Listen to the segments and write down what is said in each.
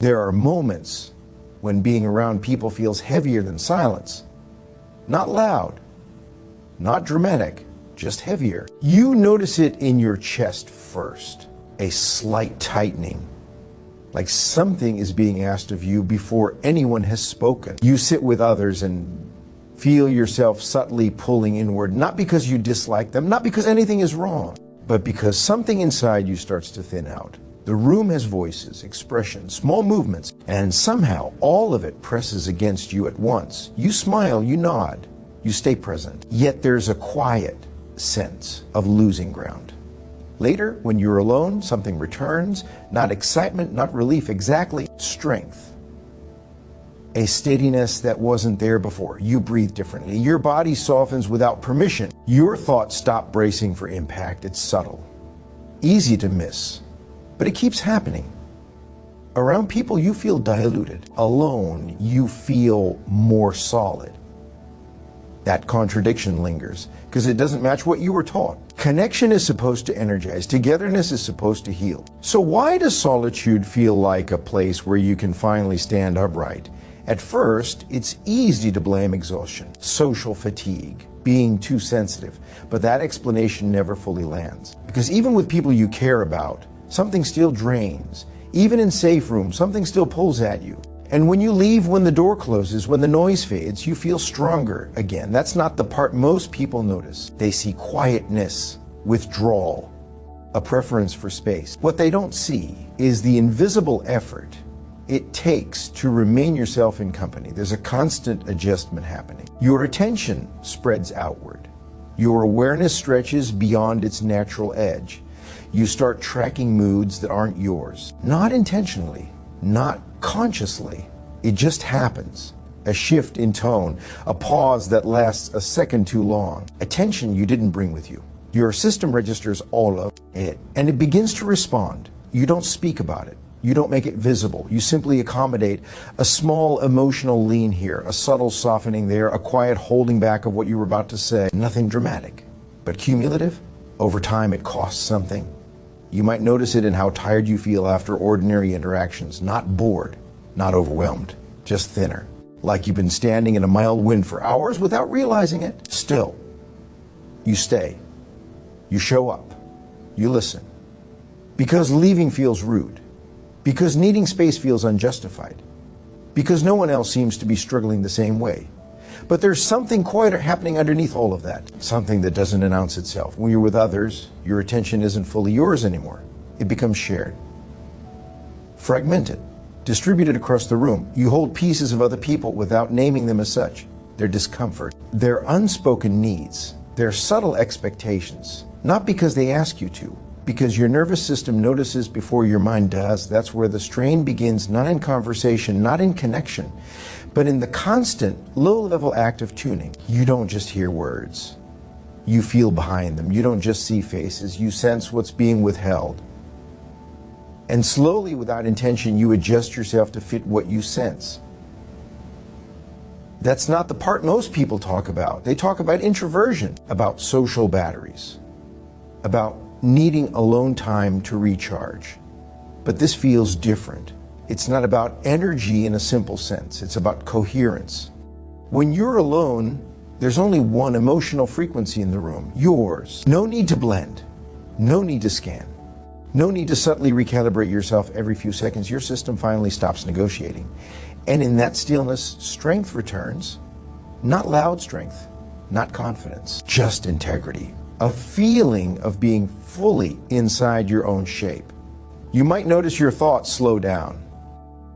There are moments when being around people feels heavier than silence. Not loud, not dramatic, just heavier. You notice it in your chest first, a slight tightening, like something is being asked of you before anyone has spoken. You sit with others and feel yourself subtly pulling inward, not because you dislike them, not because anything is wrong, but because something inside you starts to thin out. The room has voices, expressions, small movements, and somehow all of it presses against you at once. You smile, you nod, you stay present. Yet there's a quiet sense of losing ground. Later, when you're alone, something returns, not excitement, not relief, exactly strength. A steadiness that wasn't there before. You breathe differently. Your body softens without permission. Your thoughts stop bracing for impact. It's subtle, easy to miss, but it keeps happening. Around people, you feel diluted. Alone, you feel more solid. That contradiction lingers because it doesn't match what you were taught. Connection is supposed to energize. Togetherness is supposed to heal. So why does solitude feel like a place where you can finally stand upright? At first, it's easy to blame exhaustion, social fatigue, being too sensitive, but that explanation never fully lands. Because even with people you care about, something still drains. Even in safe rooms, something still pulls at you. And when you leave, when the door closes, when the noise fades, you feel stronger again. That's not the part most people notice. They see quietness, withdrawal, a preference for space. What they don't see is the invisible effort it takes to remain yourself in company. There's a constant adjustment happening. Your attention spreads outward. Your awareness stretches beyond its natural edge. You start tracking moods that aren't yours. Not intentionally, not consciously. It just happens. A shift in tone, a pause that lasts a second too long, attention you didn't bring with you. Your system registers all of it, and it begins to respond. You don't speak about it. You don't make it visible. You simply accommodate a small emotional lean here, a subtle softening there, a quiet holding back of what you were about to say. Nothing dramatic, but cumulative. Over time, it costs something. You might notice it in how tired you feel after ordinary interactions. Not bored, not overwhelmed, just thinner. Like you've been standing in a mild wind for hours without realizing it. Still, you stay. You show up. You listen. Because leaving feels rude. Because needing space feels unjustified. Because no one else seems to be struggling the same way. But there's something quieter happening underneath all of that. Something that doesn't announce itself. When you're with others, your attention isn't fully yours anymore. It becomes shared. Fragmented. Distributed across the room. You hold pieces of other people without naming them as such. Their discomfort. Their unspoken needs. Their subtle expectations. Not because they ask you to. Because your nervous system notices before your mind does. That's where the strain begins, not in conversation, not in connection, but in the constant, low-level act of tuning. You don't just hear words. You feel behind them. You don't just see faces. You sense what's being withheld. And slowly, without intention, you adjust yourself to fit what you sense. That's not the part most people talk about. They talk about introversion, about social batteries, about needing alone time to recharge. But this feels different. It's not about energy in a simple sense. It's about coherence. When you're alone, there's only one emotional frequency in the room, yours. No need to blend. No need to scan. No need to subtly recalibrate yourself every few seconds. Your system finally stops negotiating. And in that stillness, strength returns. Not loud strength, not confidence, just integrity. A feeling of being fully inside your own shape. You might notice your thoughts slow down.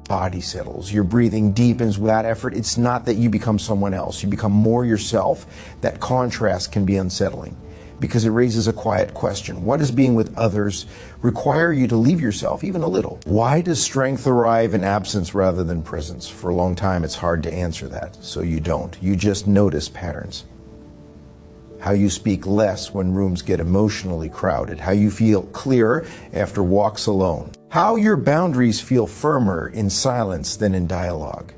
Body settles, your breathing deepens without effort. It's not that you become someone else. You become more yourself. That contrast can be unsettling because it raises a quiet question. What does being with others require you to leave yourself even a little? Why does strength arrive in absence rather than presence? For a long time, it's hard to answer that, so you don't. You just notice patterns. How you speak less when rooms get emotionally crowded, how you feel clearer after walks alone, how your boundaries feel firmer in silence than in dialogue.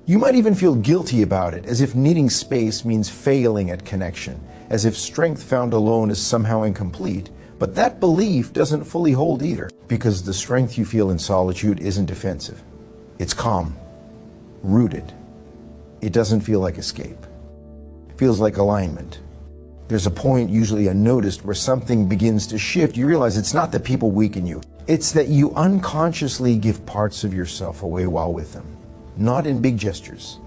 You might even feel guilty about it, as if needing space means failing at connection, as if strength found alone is somehow incomplete, But that belief doesn't fully hold either, because the strength you feel in solitude isn't defensive. It's calm, rooted. It doesn't feel like escape. It feels like alignment. There's a point, usually unnoticed, where something begins to shift. You realize it's not that people weaken you. It's that you unconsciously give parts of yourself away while with them. Not in big gestures,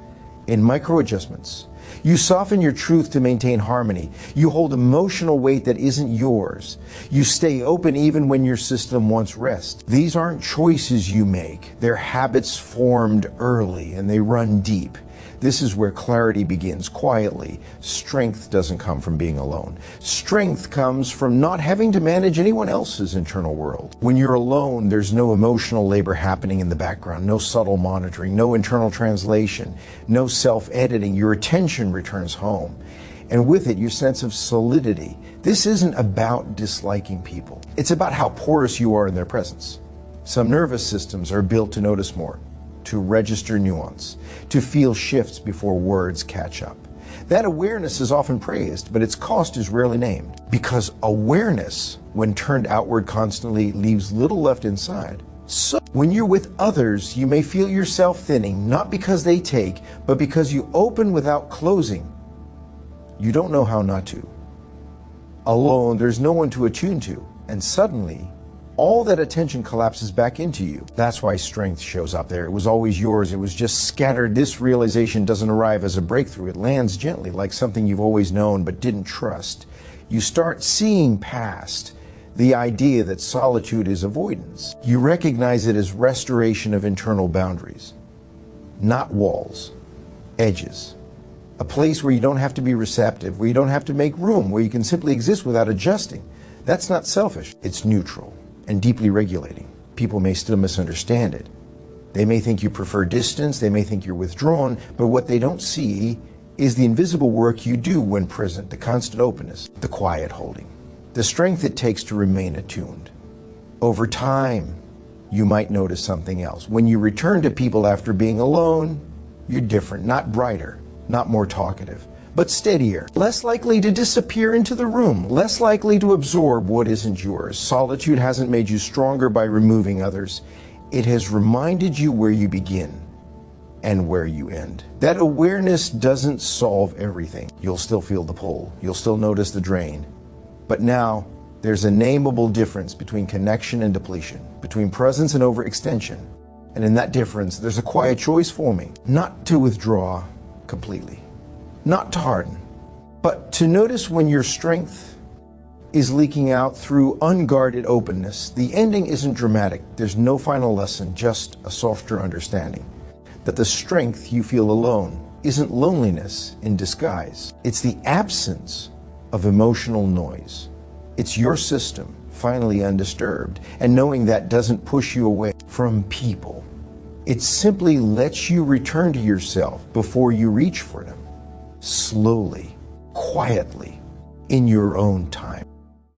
in micro adjustments. You soften your truth to maintain harmony. You hold emotional weight that isn't yours. You stay open even when your system wants rest. These aren't choices you make. They're habits formed early, and they run deep. This is where clarity begins, quietly. Strength doesn't come from being alone. Strength comes from not having to manage anyone else's internal world. When you're alone, there's no emotional labor happening in the background, no subtle monitoring, no internal translation, no self-editing. Your attention returns home, and with it, your sense of solidity. This isn't about disliking people. It's about how porous you are in their presence. Some nervous systems are built to notice more, to register nuance, to feel shifts before words catch up. That awareness is often praised, but its cost is rarely named, because awareness, when turned outward constantly, leaves little left inside. So when you're with others, you may feel yourself thinning, not because they take, but because you open without closing. You don't know how not to. Alone, there's no one to attune to, and suddenly, all that attention collapses back into you. That's why strength shows up there. It was always yours. It was just scattered. This realization doesn't arrive as a breakthrough. It lands gently, like something you've always known but didn't trust. You start seeing past the idea that solitude is avoidance. You recognize it as restoration of internal boundaries, not walls, edges. A place where you don't have to be receptive, where you don't have to make room, where you can simply exist without adjusting. That's not selfish. It's neutral and deeply regulating. People may still misunderstand it. They may think you prefer distance, they may think you're withdrawn, but what they don't see is the invisible work you do when present, the constant openness, the quiet holding, the strength it takes to remain attuned. Over time, you might notice something else. When you return to people after being alone, you're different, not brighter, not more talkative, but steadier, less likely to disappear into the room, less likely to absorb what isn't yours. Solitude hasn't made you stronger by removing others. It has reminded you where you begin and where you end. That awareness doesn't solve everything. You'll still feel the pull. You'll still notice the drain. But now, there's a nameable difference between connection and depletion, between presence and overextension. And in that difference, there's a quiet choice forming, not to withdraw completely, not to harden, but to notice when your strength is leaking out through unguarded openness. The ending isn't dramatic. There's no final lesson, just a softer understanding that the strength you feel alone isn't loneliness in disguise. It's the absence of emotional noise. It's your system finally undisturbed, and knowing that doesn't push you away from people. It simply lets you return to yourself before you reach for them. Slowly, quietly, in your own time.